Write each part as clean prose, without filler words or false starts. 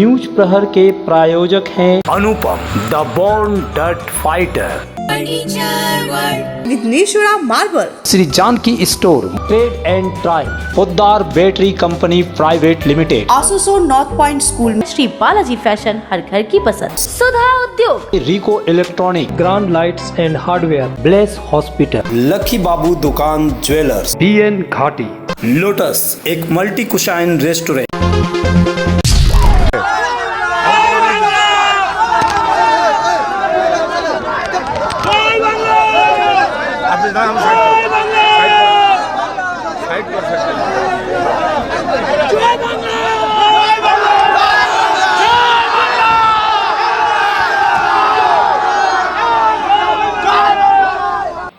News प्रहर के प्रायोजक हैं अनुपम द बॉर्न डट fighter, Vighneshwara marble, Shri Janaki store, trade and try, Poddar battery company private limited, आसोसो नॉर्थ पॉइंट स्कूल में श्री बालाजी फैशन, हर घर की पसंद, Sudha Udyog, Rico electronic, grand lights and hardware, bless hospital, lucky Babu दुकान ज्वेलर्स, DN घाटी, लोटस एक मल्टी कुशाइन रेस्टोरेंट।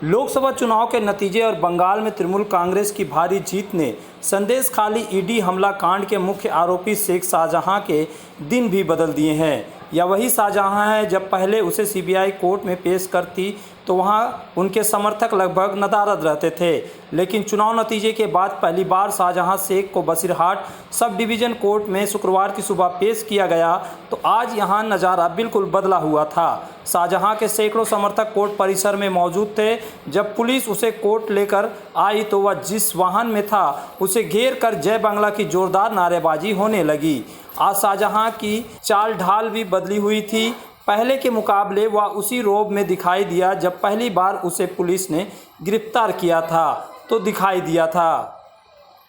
लोकसभा चुनाव के नतीजे और बंगाल में तृणमूल कांग्रेस की भारी जीत ने संदेशखाली ईडी हमला कांड के मुख्य आरोपी शेख शाहजहां के दिन भी बदल दिए हैं। यह वही शाहजहां है जब पहले उसे सीबीआई कोर्ट में पेश करती तो वहां उनके समर्थक लगभग नदारद रहते थे, लेकिन चुनाव नतीजे के बाद पहली बार शाहजहां शेख को बसीरहाट सब डिवीज़न कोर्ट में शुक्रवार की सुबह पेश किया गया तो आज यहां नज़ारा बिल्कुल बदला हुआ था। शाहजहां के सैकड़ों समर्थक कोर्ट परिसर में मौजूद थे। जब पुलिस उसे कोर्ट लेकर आई तो वह जिस वाहन में था उसे घेर कर जय बांग्ला की जोरदार नारेबाजी होने लगी। आज शाहजहां की चाल ढाल भी बदली हुई थी। पहले के मुकाबले वह उसी रोब में दिखाई दिया जब पहली बार उसे पुलिस ने गिरफ्तार किया था तो दिखाई दिया था।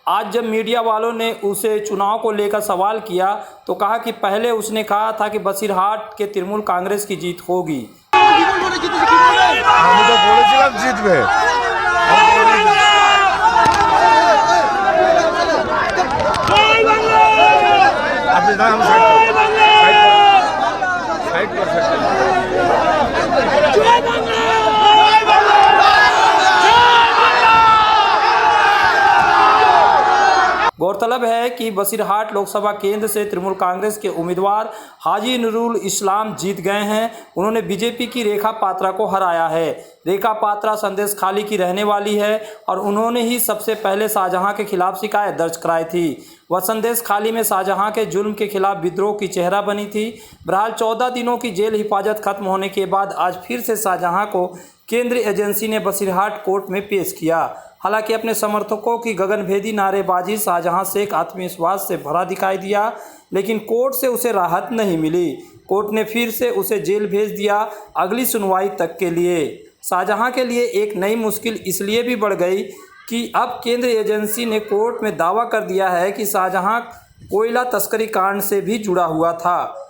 आज जब मीडिया वालों ने उसे चुनाव को लेकर सवाल किया तो कहा कि पहले उसने कहा था कि बसीरहाट के तृणमूल कांग्रेस की जीत होगी। गौरतलब है कि बसीरहाट लोकसभा केंद्र से तृणमूल कांग्रेस के उम्मीदवार हाजी नूरुल इस्लाम जीत गए हैं। उन्होंने बीजेपी की रेखा पात्रा को हराया है। रेखा पात्रा संदेशखाली की रहने वाली है और उन्होंने ही सबसे पहले शाहजहां के खिलाफ शिकायत दर्ज कराई थी। वह संदेशखाली में शाहजहां के जुल्म के खिलाफ विद्रोह की चेहरा बनी थी। बहरहाल 14 दिनों की जेल हिफाजत खत्म होने के बाद आज फिर से शाहजहां को केंद्रीय एजेंसी ने बसीरहाट कोर्ट में पेश किया। हालांकि अपने समर्थकों की गगनभेदी नारेबाजी शाहजहां शेख आत्मविश्वास से भरा दिखाई दिया, लेकिन कोर्ट से उसे राहत नहीं मिली। कोर्ट ने फिर से उसे जेल भेज दिया अगली सुनवाई तक के लिए। शाहजहां के लिए एक नई मुश्किल इसलिए भी बढ़ गई कि अब केंद्रीय एजेंसी ने कोर्ट में दावा कर दिया है कि शाहजहां कोयला तस्करी कांड से भी जुड़ा हुआ था।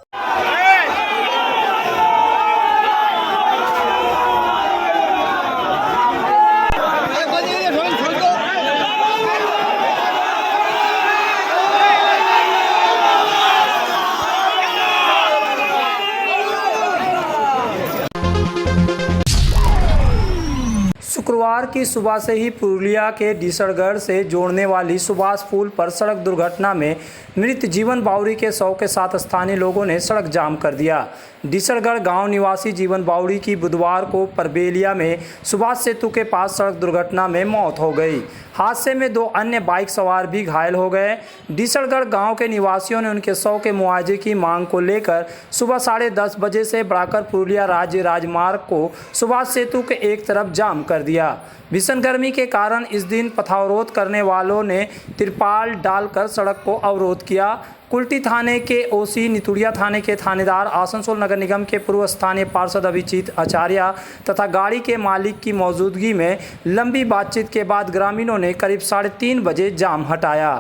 शुक्रवार की सुबह से ही पुरुलिया के डीसरगढ़ से जोड़ने वाली सुभाष पुल पर सड़क दुर्घटना में मृत जीवन बावरी के शव के साथ स्थानीय लोगों ने सड़क जाम कर दिया। डीसरगढ़ गांव निवासी जीवन बावरी की बुधवार को परबेलिया में सुभाष सेतु के पास सड़क दुर्घटना में मौत हो गई। हादसे में 2 अन्य बाइक सवार भी घायल हो गए। डीसरगढ़ गांव के निवासियों ने उनके शव के मुआवजे की मांग को लेकर सुबह 10:30 बजे से बढ़ाकर पुरुलिया राज्य राजमार्ग को सुभाष सेतु के एक तरफ जाम कर दिया। भीषण गर्मी के कारण इस दिन पथावरोध करने वालों ने तिरपाल डालकर सड़क को अवरोध किया। कुल्टी थाने के ओसी, नितुड़िया थाने के थानेदार, आसनसोल नगर निगम के पूर्व स्थानीय पार्षद अभिजीत आचार्य तथा गाड़ी के मालिक की मौजूदगी में लंबी बातचीत के बाद ग्रामीणों ने करीब 3:30 बजे जाम हटाया।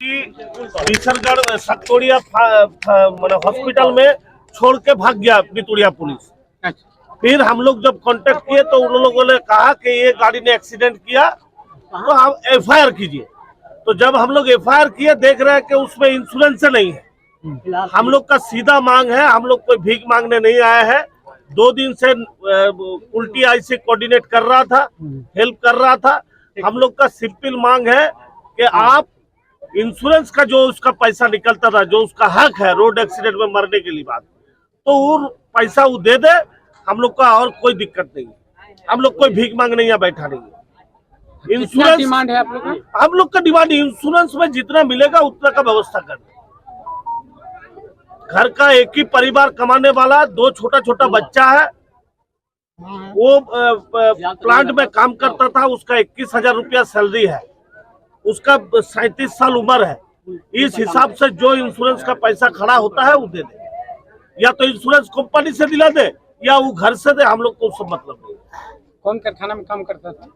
डीसरगढ़ सतकोड़िया हॉस्पिटल में छोड़ के भाग गया नितुड़िया पुलिस। फिर हम लोग जब कांटेक्ट किए तो उन लोगों ने कहा कि ये गाड़ी ने एक्सीडेंट किया तो आप FIR कीजिए। तो जब हम लोग FIR किए देख रहे हैं कि उसमें इंश्योरेंस नहीं है। हम लोग का सीधा मांग है, हम लोग कोई भीख मांगने नहीं आया है। 2 दिन से उल्टी आई से कोऑर्डिनेट कर रहा था, हेल्प कर रहा था। हम लोग का सिंपल मांग है कि आप इंश्योरेंस का जो उसका पैसा निकलता था, जो उसका हक है रोड एक्सीडेंट में मरने के लिए बात, तो वो पैसा वो दे दे। हम लोग का और कोई दिक्कत नहीं, हम लोग कोई भीख मांगने या बैठा नहीं। इंश्योरेंस डिमांड है आप लोग का? हम लोग का डिमांड इंश्योरेंस में जितना मिलेगा उतना का व्यवस्था कर। घर का एक ही परिवार कमाने वाला, 2 छोटा छोटा बच्चा है। वो प्लांट में काम करता था, उसका 21,000 रुपया सैलरी है, उसका 37 साल उम्र है। इस हिसाब से जो इंश्योरेंस का पैसा खड़ा होता है वो दे दे, या तो इंश्योरेंस कंपनी से दिला दे या वो घर से दे, हम लोग को उससे मतलब नहीं। कौन कारखाना में काम करता था?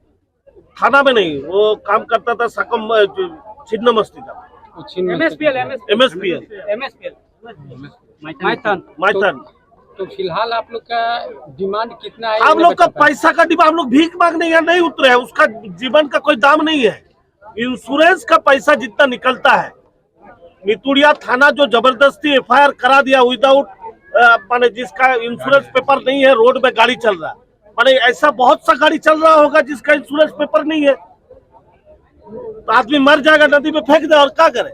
थाना में नहीं, वो काम करता था सकम छिन्न मस्ती का, MSPL माइथन। तो फिलहाल आप लोग का डिमांड कितना है? हम लोग का पैसा का डिमांड, हम लोग भीख मांगने या नहीं उतरे हैं, उसका जीवन का कोई दाम नहीं है। इंश्योरेंस का पैसा जितना निकलता है, नितुड़िया थाना जो जबरदस्ती FIR करा दिया विदाउट माने जिसका इंश्योरेंस पेपर नहीं है, रोड में गाड़ी चल रहा है, माने ऐसा बहुत सा गाड़ी चल रहा होगा जिसका इंश्योरेंस पेपर नहीं है, तो आदमी मर जाएगा, नदी में फेंक दे और क्या करे।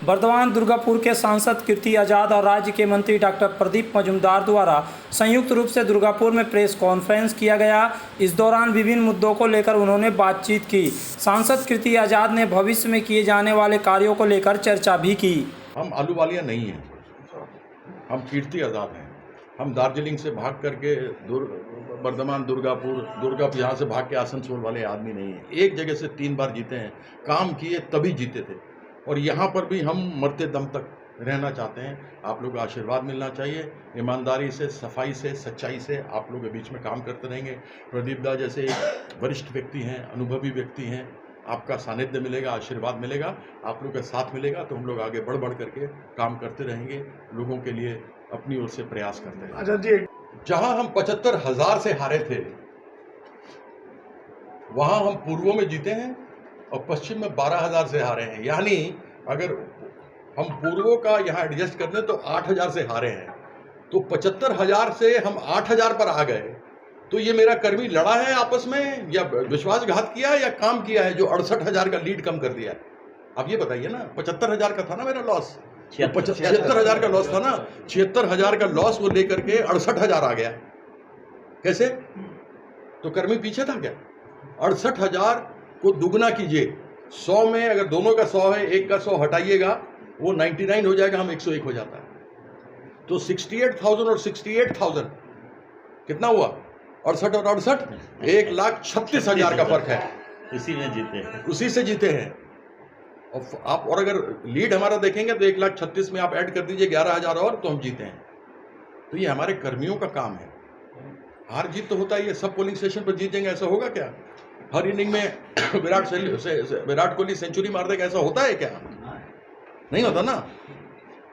बर्दवान दुर्गापुर के सांसद कीर्ति आजाद और राज्य के मंत्री डॉक्टर प्रदीप मजूमदार द्वारा संयुक्त रूप से दुर्गापुर में प्रेस कॉन्फ्रेंस किया गया। इस दौरान विभिन्न मुद्दों को लेकर उन्होंने बातचीत की। सांसद कीर्ति आजाद ने भविष्य में किए जाने वाले कार्यों को लेकर चर्चा भी की। हम आलूवालिया नहीं हैं, हम कीर्ति आजाद हैं। हम दार्जिलिंग से भाग करके बर्दवान दुर्गापुर यहाँ से भाग के आसनसोल वाले आदमी नहीं हैं। एक जगह से 3 बार जीते हैं, काम किए तभी जीते थे, और यहाँ पर भी हम मरते दम तक रहना चाहते हैं। आप लोग का आशीर्वाद मिलना चाहिए, ईमानदारी से, सफाई से, सच्चाई से आप लोग के बीच में काम करते रहेंगे। प्रदीप दा जैसे एक वरिष्ठ व्यक्ति हैं, अनुभवी व्यक्ति हैं, आपका सानिध्य मिलेगा, आशीर्वाद मिलेगा, आप लोग का साथ मिलेगा, तो हम लोग आगे बढ़ बढ़ करके काम करते रहेंगे, लोगों के लिए अपनी ओर से प्रयास करते रहेंगे। अच्छा जी, जहाँ हम 75,000 से हारे थे, वहाँ हम पूर्वों में जीते हैं और पश्चिम में 12,000 से हारे हैं। यानी अगर हम पूर्वों का यहाँ एडजस्ट कर दें तो 8,000 से हारे हैं, तो 75,000 से हम 8,000 पर आ गए। तो ये मेरा कर्मी लड़ा है आपस में, या विश्वासघात किया, या काम किया है जो 68,000 का लीड कम कर दिया है? अब ये बताइए ना, 75,000 का था ना मेरा लॉस, 76,000 का लॉस था ना, 76,000 का लॉस वो लेकर के 68,000 आ गया। कैसे? तो कर्मी पीछे था क्या? 68,000 को दुगना कीजिए, 100 में अगर दोनों का 100 है, एक का 100 हटाइएगा, वो 99 हो जाएगा, हम 101 हो जाता है। तो 68,000 और 68,000 कितना हुआ? 68 और 68, 1,36,000 का फर्क है। इसी में जीते हैं, उसी से जीते हैं। और आप और अगर लीड हमारा देखेंगे तो 1,36,000 में आप ऐड कर दीजिए 11,000 और, तो हम जीते हैं। तो ये हमारे कर्मियों का काम है। हार जीत तो होता ही है, सब पोलिंग स्टेशन पर जीतेंगे ऐसा होगा क्या? हर इनिंग में विराट कोहली सेंचुरी मार देगा ऐसा होता है क्या? नहीं होता ना।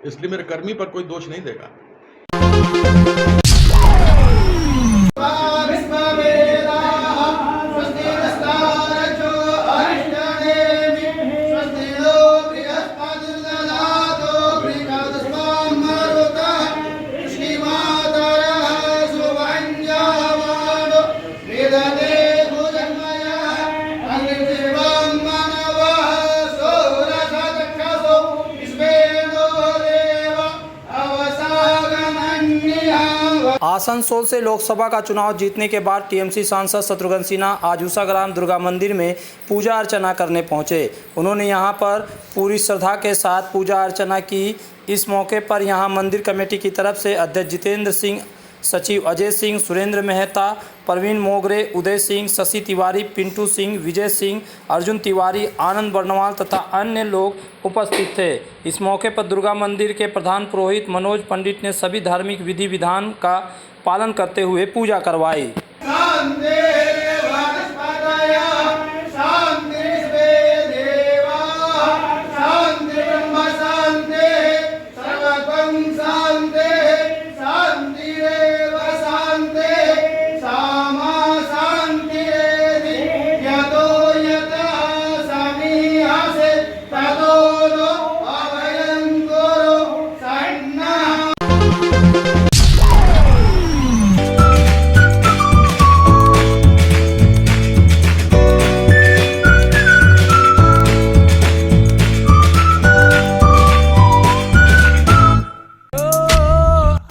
इसलिए मेरे कर्मी पर कोई दोष नहीं देगा। आसनसोल से लोकसभा का चुनाव जीतने के बाद टीएमसी सांसद शत्रुघ्न सिन्हा आज उषाग्राम दुर्गा मंदिर में पूजा अर्चना करने पहुंचे। उन्होंने यहां पर पूरी श्रद्धा के साथ पूजा अर्चना की। इस मौके पर यहां मंदिर कमेटी की तरफ से अध्यक्ष जितेंद्र सिंह, सचिव अजय सिंह, सुरेंद्र मेहता, प्रवीण मोगरे, उदय सिंह, शशि तिवारी, पिंटू सिंह, विजय सिंह, अर्जुन तिवारी, आनंद बर्नवाल तथा अन्य लोग उपस्थित थे। इस मौके पर दुर्गा मंदिर के प्रधान पुरोहित मनोज पंडित ने सभी धार्मिक विधि विधान का पालन करते हुए पूजा करवाई।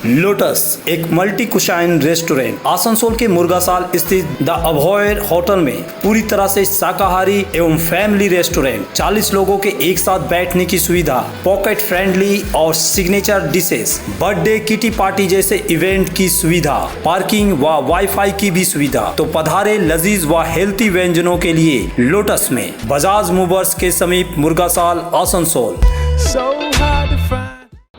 लोटस एक मल्टी कुशाइन रेस्टोरेंट आसनसोल के मुर्गासाल स्थित द अभॉयर होटल में पूरी तरह से शाकाहारी एवं फैमिली रेस्टोरेंट, 40 लोगों के एक साथ बैठने की सुविधा, पॉकेट फ्रेंडली और signature dishes, birthday, kitty party जैसे इवेंट की सुविधा, पार्किंग व वाईफाई की भी सुविधा। तो पधारे लजीज व हेल्थी व्यंजनों के लिए लोटस में, बजाज मूवर्स के समीप, मुर्गासाल, आसनसोल।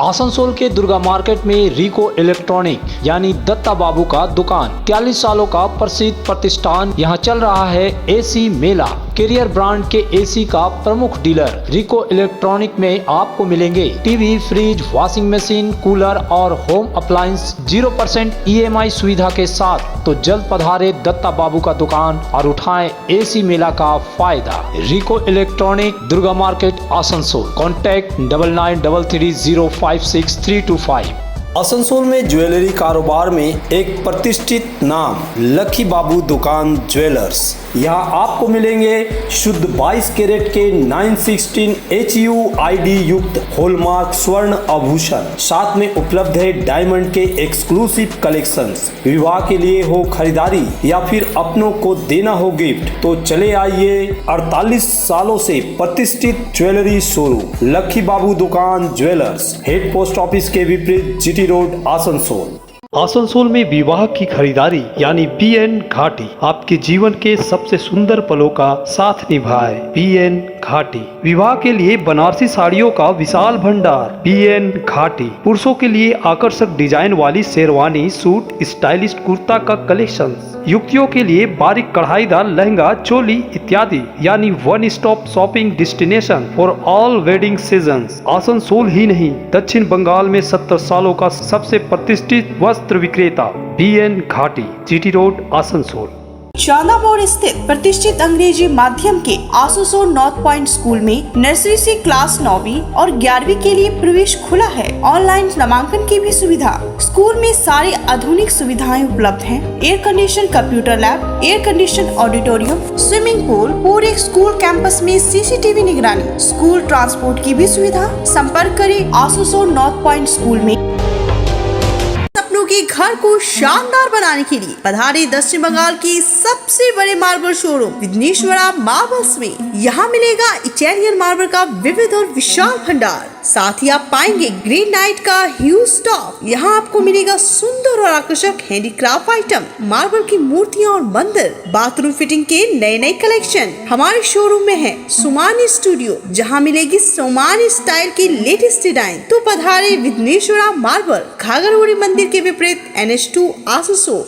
आसनसोल के दुर्गा मार्केट में रिको इलेक्ट्रॉनिक यानी दत्ता बाबू का दुकान, 43 सालों का प्रसिद्ध प्रतिष्ठान। यहाँ चल रहा है एसी मेला। कैरियर ब्रांड के एसी का प्रमुख डीलर रिको इलेक्ट्रॉनिक में आपको मिलेंगे TV, fridge, washing machine, cooler और होम अप्लायंस 0% EMI सुविधा के साथ। तो जल्द पधारे दत्ता बाबू का दुकान और उठाएं एसी मेला का फायदा। Rico electronic, Durga market, Asansol. Contact 9933056325। Asansol में ज्वेलरी कारोबार में एक प्रतिष्ठित नाम लकी बाबू दुकान ज्वेलर्स। यहाँ आपको मिलेंगे शुद्ध 22 कैरेट के 916 HUID युक्त हॉलमार्क स्वर्ण आभूषण। साथ में उपलब्ध है डायमंड के एक्सक्लूसिव कलेक्शंस। विवाह के लिए हो खरीदारी या फिर अपनों को देना हो गिफ्ट, तो चले आइए 48 सालों से प्रतिष्ठित ज्वेलरी शोरूम लकी बाबू दुकान ज्वेलर्स, हेड पोस्ट ऑफिस के विपरीत, GT रोड, आसनसोल। आसनसोल में विवाह की खरीदारी यानी BN घाटी आपके जीवन के सबसे सुंदर पलों का साथ निभाए। BN घाटी विवाह के लिए बनारसी साड़ियों का विशाल भंडार। BN घाटी पुरुषों के लिए आकर्षक डिजाइन वाली शेरवानी, सूट, स्टाइलिश कुर्ता का कलेक्शन, युवतियों के लिए बारीक कढ़ाईदार लहंगा, चोली इत्यादि, यानी one stop shopping destination for all wedding seasons. Asansol ही नहीं, दक्षिण बंगाल में 70 सालों का सबसे प्रतिष्ठित वस्त्र विक्रेता BN घाटी, GT रोड, आसनसोल। चांदामोड़ स्थित प्रतिष्ठित अंग्रेजी माध्यम के आसनसोल नॉर्थ पॉइंट स्कूल में नर्सरी से क्लास 9वीं और 11वीं के लिए प्रवेश खुला है। ऑनलाइन नामांकन की भी सुविधा। स्कूल में सारी आधुनिक सुविधाएं उपलब्ध हैं। Air condition computer lab, air condition auditorium, swimming pool, पूरे स्कूल कैंपस में CCTV निगरानी, स्कूल ट्रांसपोर्ट की भी सुविधा। संपर्क करें आसनसोल नॉर्थ पॉइंट स्कूल में। के घर को शानदार बनाने के लिए पधारे दक्षिण बंगाल की सबसे बड़े मार्बल शोरूम विघ्नेश्वरा मार्बल्स में। यहाँ मिलेगा इटालियन मार्बल का विविध और विशाल भंडार। साथ ही आप पाएंगे ग्रेनाइट का ह्यूज स्टॉक। यहाँ आपको मिलेगा सुंदर और आकर्षक हैंडीक्राफ्ट आइटम, मार्बल की मूर्तियाँ और मंदिर, बाथरूम फिटिंग के नए नए कलेक्शन। हमारे शोरूम में है सोमानी स्टूडियो, जहाँ मिलेगी सोमानी स्टाइल की लेटेस्ट डिजाइन। तो पधारे विघ्नेश्वरा मार्बल, घाघरगुड़ी मंदिर के विपरीत, NH2 आसनसोल।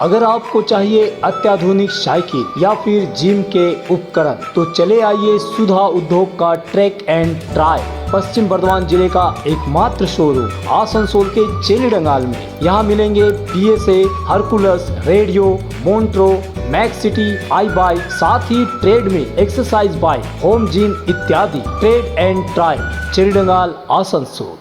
अगर आपको चाहिए अत्याधुनिक साइकिल या फिर जिम के उपकरण, तो चले आइए सुधा उद्योग का ट्रैक एंड ट्राई, पश्चिम बर्धमान जिले का एकमात्र शोरूम आसनसोल के चेलीडंगाल में। यहाँ मिलेंगे PSA, Hercules, radio, Montra, max city, iBike, साथ ही ट्रेड में एक्सरसाइज बाइक, होम जिम इत्यादि। Trade and try, Chelidanga, Asansol.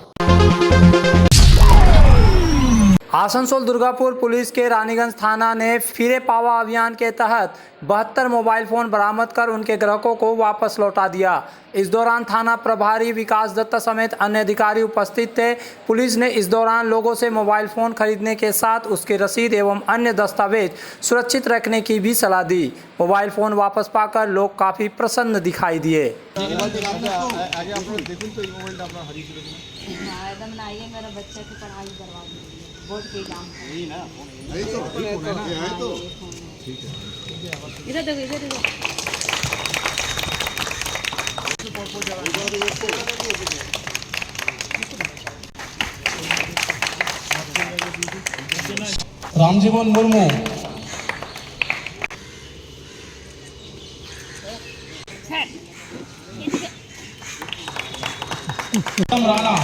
Asansol Durgapur police के रानीगंज थाना ने फिरे पावा अभियान के तहत 72 मोबाइल फ़ोन बरामद कर उनके ग्राहकों को वापस लौटा दिया। इस दौरान थाना प्रभारी विकास दत्ता समेत अन्य अधिकारी उपस्थित थे। पुलिस ने इस दौरान लोगों से मोबाइल फ़ोन खरीदने के साथ उसके रसीद एवं अन्य दस्तावेज सुरक्षित रखने की भी सलाह दी। मोबाइल फ़ोन वापस पाकर लोग काफ़ी प्रसन्न दिखाई दिए। बोर्ड के एग्जाम इधर देखो, इधर देखो। रामजीवन मुर्मू, राणा,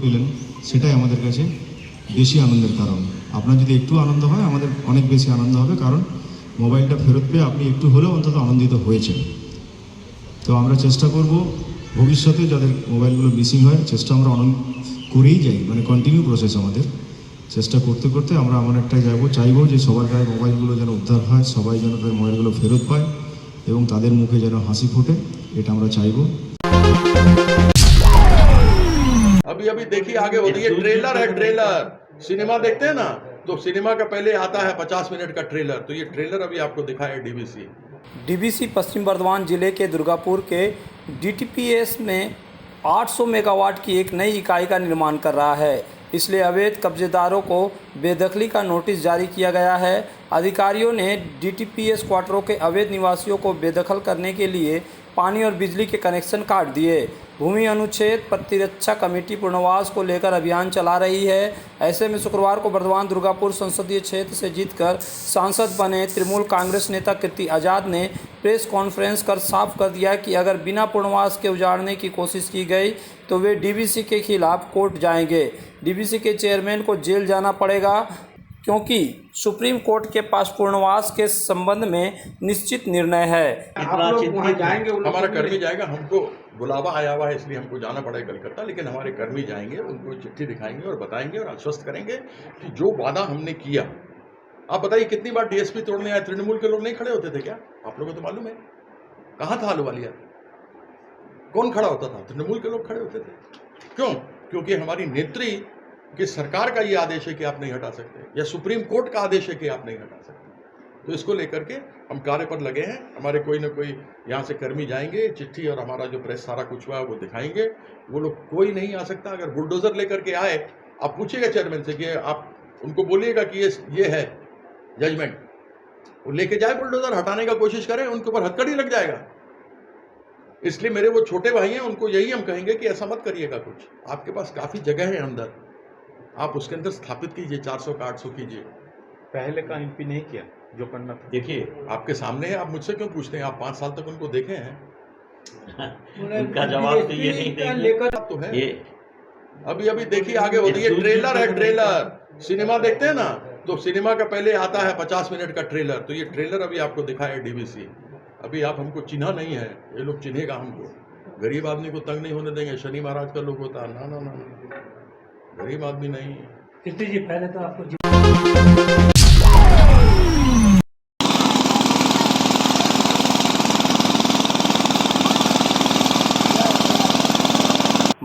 পেলেন সেটাই আমাদের কাছে বেশি আনন্দের কারণ। আপনার যদি একটু আনন্দ হয় আমাদের অনেক বেশি আনন্দ হবে, কারণ মোবাইলটা ফেরত পেয়ে আপনি একটু হলেও অন্তত আনন্দিত হয়েছেন। তো আমরা চেষ্টা করব ভবিষ্যতে যাদের মোবাইলগুলো মিসিং হয়, চেষ্টা আমরা করেই যাই, মানে কন্টিনিউ প্রসেস আমাদের চেষ্টা করতে করতে আমরা এমন একটা চাইবো যে সবার গায়ে মোবাইলগুলো যেন উদ্ধার হয়, সবাই যেন তাদের মোবাইলগুলো ফেরত পায় এবং তাদের মুখে যেন হাসি ফোটে, এটা আমরা চাইবো। अभी अभी देखिए आगे हो रही है, ट्रेलर है, ट्रेलर सिनेमा देखते हैं ना, तो सिनेमा का पहले आता है 50 मिनट का ट्रेलर, तो ये ट्रेलर अभी आपको दिखाया डीवीसी पश्चिम बर्धमान जिले के दुर्गापुर के डीटीपीएस में 800 मेगावाट की एक नई इकाई का निर्माण कर रहा है। इसलिए अवैध कब्जेदारों को बेदखली का नोटिस जारी किया गया है। अधिकारियों ने डीटीपीएस क्वार्टरों के अवैध निवासियों को बेदखल करने के लिए पानी और बिजली के कनेक्शन काट दिए। भूमि अनुच्छेद प्रतिरक्षा कमेटी पुनर्वास को लेकर अभियान चला रही है। ऐसे में शुक्रवार को बर्धमान दुर्गापुर संसदीय क्षेत्र से जीतकर सांसद बने तृणमूल कांग्रेस नेता कीर्ति आज़ाद ने प्रेस कॉन्फ्रेंस कर साफ कर दिया कि अगर बिना पुनर्वास के उजाड़ने की कोशिश की गई तो वे डीवीसी के खिलाफ कोर्ट जाएंगे। डीवीसी के चेयरमैन को जेल जाना पड़ेगा क्योंकि सुप्रीम कोर्ट के पास पुनर्वास के संबंध में निश्चित निर्णय है। हमारा कर्मी जाएगा, हमको बुलावा आया हुआ है इसलिए हमको जाना पड़ेगा कलकत्ता, लेकिन हमारे कर्मी जाएंगे, उनको चिट्ठी दिखाएंगे और बताएंगे और आश्वस्त करेंगे कि जो वादा हमने किया। आप बताइए कितनी बार डीएसपी तोड़ने आए, तृणमूल के लोग नहीं खड़े होते थे क्या? आप लोगों को तो मालूम है कहाँ था आलूवालिया, कौन खड़ा होता था? तृणमूल के लोग खड़े होते थे। क्यों? क्योंकि हमारी नेत्री कि सरकार का ये आदेश है कि आप नहीं हटा सकते, या सुप्रीम कोर्ट का आदेश है कि आप नहीं हटा सकते। तो इसको लेकर के हम कार्य पर लगे हैं। हमारे कोई ना कोई यहाँ से कर्मी जाएंगे, चिट्ठी और हमारा जो प्रेस सारा कुछ हुआ है वो दिखाएंगे। वो लोग कोई नहीं आ सकता। अगर बुलडोजर लेकर के आए, आप पूछिएगा चेयरमैन से कि आप उनको बोलिएगा कि ये है जजमेंट, वो लेके जाए बुलडोजर, हटाने का कोशिश करें, उनके ऊपर हथकड़ी लग जाएगा। इसलिए मेरे वो छोटे भाई हैं, उनको यही हम कहेंगे कि ऐसा मत करिएगा। कुछ आपके पास काफ़ी जगह है अंदर, आप उसके अंदर स्थापित कीजिए, 400 का 800 कीजिए। पहले का एमपी नहीं किया जो करना था। देखिए आपके सामने है, आप मुझसे क्यों पूछते हैं? आप 5 साल तक उनको देखे हैं। उनका जवाब तो ये नहीं देंगे। तो है अभी अभी देखिए आगे हो रही है, ट्रेलर है, ट्रेलर सिनेमा देखते हैं ना, तो सिनेमा का पहले आता है 50 मिनट का ट्रेलर, तो ये ट्रेलर अभी आपको दिखाया डीवीसी। अभी आप हमको चिन्हा नहीं है, ये लोग चिन्हेगा हमको। गरीब आदमी को तंग नहीं होने देंगे। शनि महाराज का लोग होता है, ना ना ना, गरीब आदमी नहीं। कीर्ति जी पहले तो आपको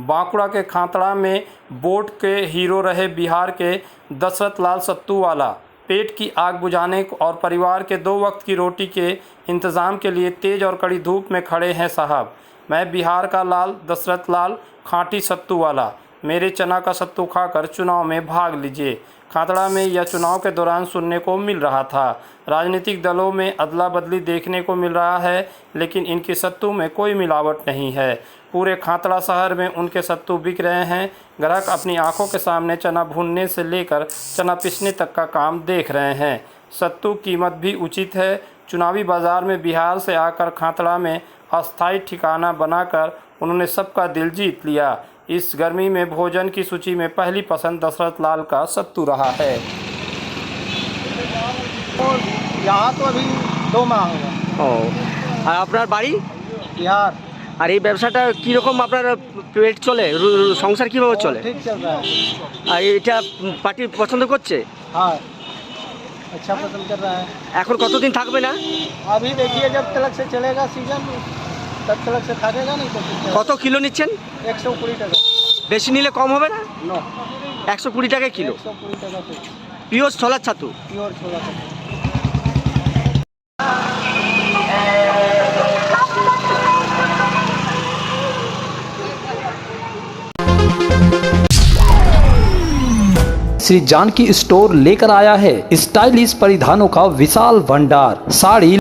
बांकुड़ा के खातड़ा में बोट के हीरो रहे बिहार के दशरथ लाल सत्तूवाला पेट की आग बुझाने और परिवार के 2 वक्त की रोटी के इंतज़ाम के लिए तेज़ और कड़ी धूप में खड़े हैं साहब। मैं बिहार का लाल दशरथ लाल खांटी सत्तूवाला, मेरे चना का सत्तू खाकर चुनाव में भाग लीजिए। खातड़ा में यह चुनाव के दौरान सुनने को मिल रहा था। राजनीतिक दलों में अदला बदली देखने को मिल रहा है, लेकिन इनकी सत्तू में कोई मिलावट नहीं है। पूरे खातड़ा शहर में उनके सत्तू बिक रहे हैं। ग्राहक अपनी आंखों के सामने चना भूनने से लेकर चना पीसने तक का काम देख रहे हैं। सत्तू कीमत भी उचित है। चुनावी बाजार में बिहार से आकर खातड़ा में अस्थायी ठिकाना बनाकर उन्होंने सबका दिल जीत लिया। इस गर्मी में भोजन की सूची में पहली पसंद दशरथ लाल का सत्तू रहा है। यहाँ तो अभी 2 माह होगा। আর আপনার বাড়ি बिहार আর এই ব্যবসাটা কীরকম আপনার পেট চলে, সংসার কীভাবে চলে? ठीक चल रहा है। আর এটা পার্টি পছন্দ করছে? हाँ अच्छा पसंद कर रहा है। এখন कतदिन থাকবে না? अभी देखिए जब तक से चलेगा सीजन तब तक से थाकेगा नहीं तो কত কিলো নিচ্ছেন? 120 টাকা। বেশি নিলে কম হবে না? नो 120 টাকা কিলো। 120 টাকা फिक्स পিওর ছোলার ছাতু। प्योर छोला था। श्री जानकी स्टोर लेकर आया है स्टाइलिश परिधानों का विशाल भंडार। साड़ी,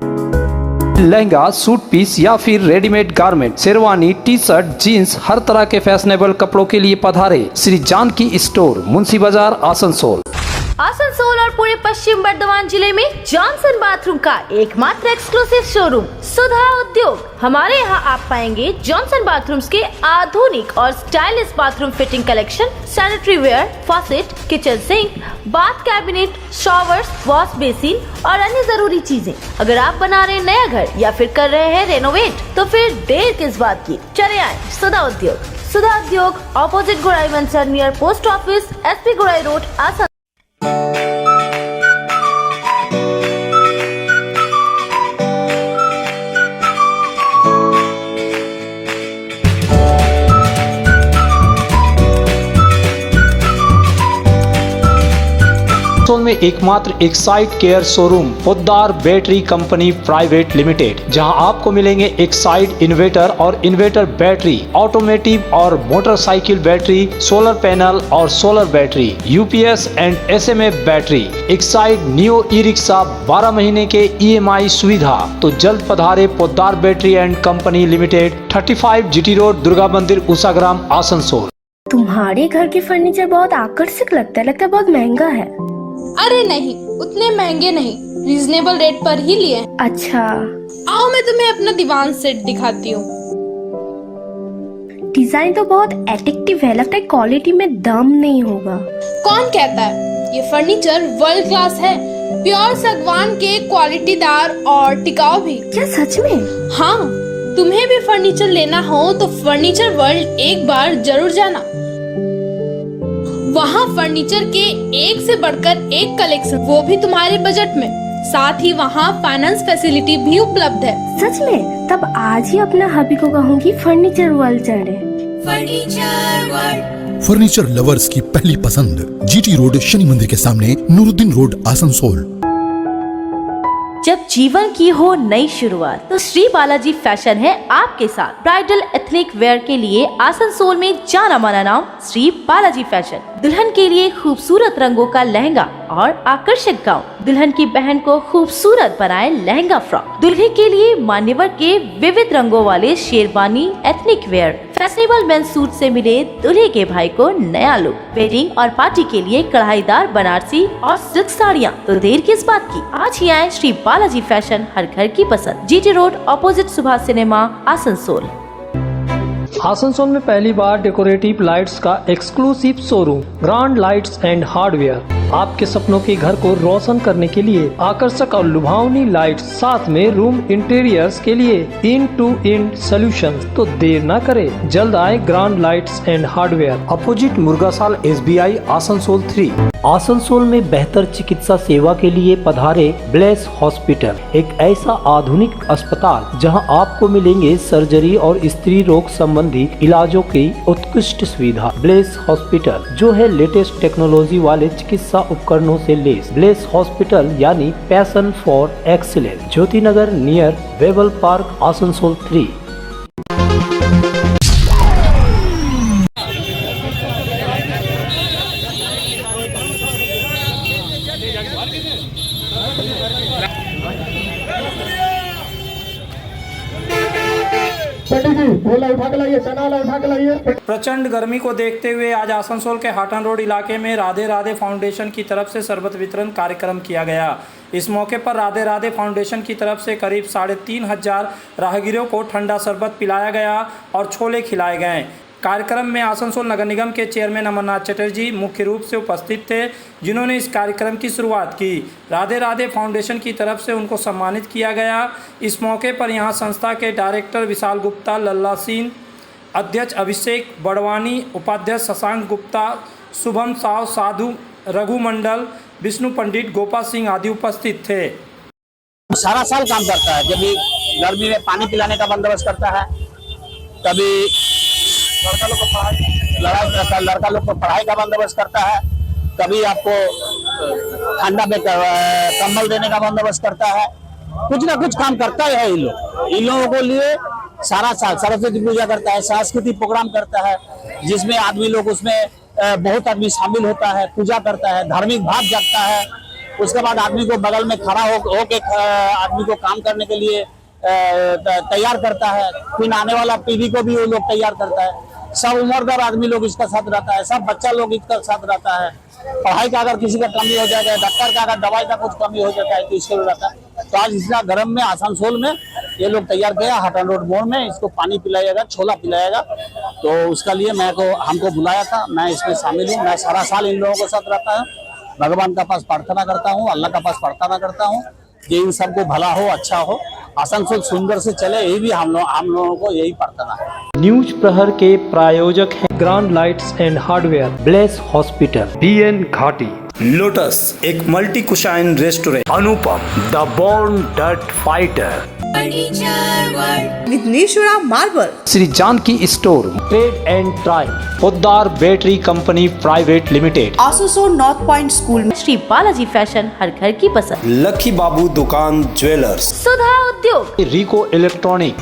लहंगा, सूट पीस या फिर readymade garment, sherwani, T shirt, jeans, हर तरह के फैशनेबल कपड़ों के लिए पधारे श्री जानकी स्टोर, मुंशी बाजार, आसनसोल। आसनसोल और पूरे पश्चिम बर्धमान जिले में जॉनसन बाथरूम का एकमात्र एक्सक्लूसिव शोरूम सुधा उद्योग। हमारे यहाँ आप पाएंगे जॉनसन बाथरूम्स के आधुनिक और stylish bathroom fitting collection, sanitary ware, faucet, kitchen sink, bath cabinet, showers, wash basin और अन्य जरूरी चीजें। अगर आप बना रहे हैं नया घर या फिर कर रहे हैं रेनोवेट, तो फिर देर किस बात की, चले आए सुधा Udyog. Sudha Udyog opposite Gorai Manchar near post office, SP Gorai road, आसन। में एकमात्र Exide care showroom Poddar battery company private limited, जहां आपको मिलेंगे एक्साइड इन्वर्टर और इन्वर्टर बैटरी, ऑटोमेटिव और मोटरसाइकिल बैटरी, सोलर पैनल और solar battery, UPS and SMA battery, Exide neo e rickshaw 12 महीने के EMI सुविधा। तो जल्द पधारे Poddar battery and company limited, 35 GT road, Durga मंदिर, उषाग्राम, आसनसोल। तुम्हारे घर के फर्नीचर बहुत आकर्षक लगता है बहुत महंगा है। अरे नहीं, उतने महंगे नहीं, रीजनेबल रेट पर ही लिए। अच्छा, आओ मैं तुम्हें अपना दीवान सेट दिखाती हूँ। डिजाइन तो बहुत एट्रैक्टिव है, लगता है क्वालिटी में दम नहीं होगा। कौन कहता है? ये फर्नीचर वर्ल्ड क्लास है, प्योर सागवान के, क्वालिटीदार और टिकाऊ भी। क्या सच में? हाँ, तुम्हें भी फर्नीचर लेना हो तो फर्नीचर वर्ल्ड एक बार जरूर जाना। वहाँ फर्नीचर के एक से बढ़कर एक कलेक्शन, वो भी तुम्हारे बजट में। साथ ही वहाँ फाइनेंस फैसिलिटी भी उपलब्ध है। सच में? तब आज ही अपना हबी को कहूँगी फर्नीचर वर्ल्ड चले। फर्नीचर वर्ल्ड, फर्नीचर लवर्स की पहली पसंद, GT रोड, शनि मंदिर के सामने, नूरुद्दीन रोड, आसनसोल। जब जीवन की हो नई शुरुआत तो श्री बालाजी फैशन है आपके साथ। ब्राइडल एथनिक वेयर के लिए आसनसोल में जाना माना नाम श्री बालाजी फैशन। दुल्हन के लिए खूबसूरत रंगों का लहंगा और आकर्षक गाउन, दुल्हन की बहन को खूबसूरत बनाए लहंगा फ्रॉक, दुल्हे के लिए मान्यवर के विविध रंगों वाले sherwani ethnic wear, fashionable main suit से मिले दूल्हे के भाई को नया लुक, वेडिंग और पार्टी के लिए कढ़ाईदार बनारसी और सिल्क साड़ियाँ। तो देर किस बात की, आज ही आए श्री बालाजी फैशन, हर घर की पसंद, GT road, opposite Subhash cinema, Asansol. Asansol में पहली बार डेकोरेटिव लाइट्स का exclusive showroom grand lights and hardware. आपके सपनों के घर को रोशन करने के लिए आकर्षक और लुभावनी लाइट्स, साथ में रूम इंटीरियर्स के लिए इन टू इन सॉल्यूशंस। तो देर न करें, जल्द आए grand lights and hardware, opposite Murgasol SBI, Asansol 3। Asansol में बेहतर चिकित्सा सेवा के लिए पधारे ब्लेस हॉस्पिटल, एक ऐसा आधुनिक अस्पताल जहां आपको मिलेंगे सर्जरी और स्त्री रोग संबंधी इलाजों की उत्कृष्ट सुविधा। ब्लेस हॉस्पिटल जो है लेटेस्ट टेक्नोलॉजी वाले चिकित्सा उपकरणों से लेस। ब्लेस हॉस्पिटल यानी passion for excellence, Jyoti Nagar near Webel park, Asansol 3। प्रचंड गर्मी को देखते हुए आज आसनसोल के हाटन रोड इलाके में राधे राधे फाउंडेशन की तरफ से शरबत वितरण कार्यक्रम किया गया। इस मौके पर राधे राधे फाउंडेशन की तरफ से करीब 3,500 राहगीरों को ठंडा शरबत पिलाया गया और छोले खिलाए गए। कार्यक्रम में आसनसोल नगर निगम के चेयरमैन अमरनाथ चटर्जी मुख्य रूप से उपस्थित थे, जिन्होंने इस कार्यक्रम की शुरुआत की। राधे राधे फाउंडेशन की तरफ से उनको सम्मानित किया गया। इस मौके पर यहां संस्था के डायरेक्टर विशाल गुप्ता, लल्ला सिंह, अध्यक्ष अभिषेक बड़वानी, उपाध्यक्ष शशांक गुप्ता, शुभम साव, साधु रघु मंडल, विष्णु पंडित, गोपाल सिंह आदि उपस्थित थे। सारा साल काम करता है, जब गर्मी में पानी पिलाने का बंदोबस्त करता है, कभी लड़का लोग को पढ़ाई का बंदोबस्त करता है, कभी आपको ठंडा में कंबल देने का बंदोबस्त करता है। कुछ ना कुछ काम करता है इन लोगों को लिए सारा साल। सरस्वती पूजा करता है, सांस्कृतिक प्रोग्राम करता है, जिसमें आदमी लोग उसमें बहुत आदमी शामिल होता है, पूजा करता है, धार्मिक भाव जगता है। उसके बाद आदमी को बगल में खड़ा होके आदमी को काम करने के लिए तैयार करता है। फिर आने वाला पीढ़ी को भी वो लोग तैयार करता है। सब उम्रदार आदमी लोग इसका साथ रहता है, सब बच्चा लोग इसका साथ रहता है। पढ़ाई का अगर किसी का कमी हो जाएगा, डॉक्टर का अगर दवाई का कुछ कमी हो जाता है तो इसके लिए रहता है। तो आज इतना गर्म में आसनसोल में ये लोग तैयार किया, हाटन रोड मोड़ में इसको पानी पिलाएगा, छोला पिलाएगा। तो उसका लिए हमको बुलाया था, मैं इसमें शामिल हूँ। मैं सारा साल इन लोगों के साथ रहता हूँ, भगवान का पास प्रार्थना करता हूँ, अल्लाह का पास प्रार्थना करता हूँ कि इन सबको भला हो, अच्छा हो, आसनसोल सुंदर से चले। यही भी हम लोगों को यही प्रार्थना है। न्यूज प्रहर के प्रायोजक हैं grand lights and hardware, bless hospital, BN Ghati, lotus एक multi cuisine restaurant, Anupam the born डट fighter, Vighneshwara marble, Shri Janaki store, trade and try, Poddar battery company private limited, आसुसो नॉर्थ पॉइंट स्कूल में श्री बालाजी फैशन, हर घर की पसंद, लकी बाबू दुकान ज्वेलर्स, सुधा उद्योग, रिको इलेक्ट्रॉनिक,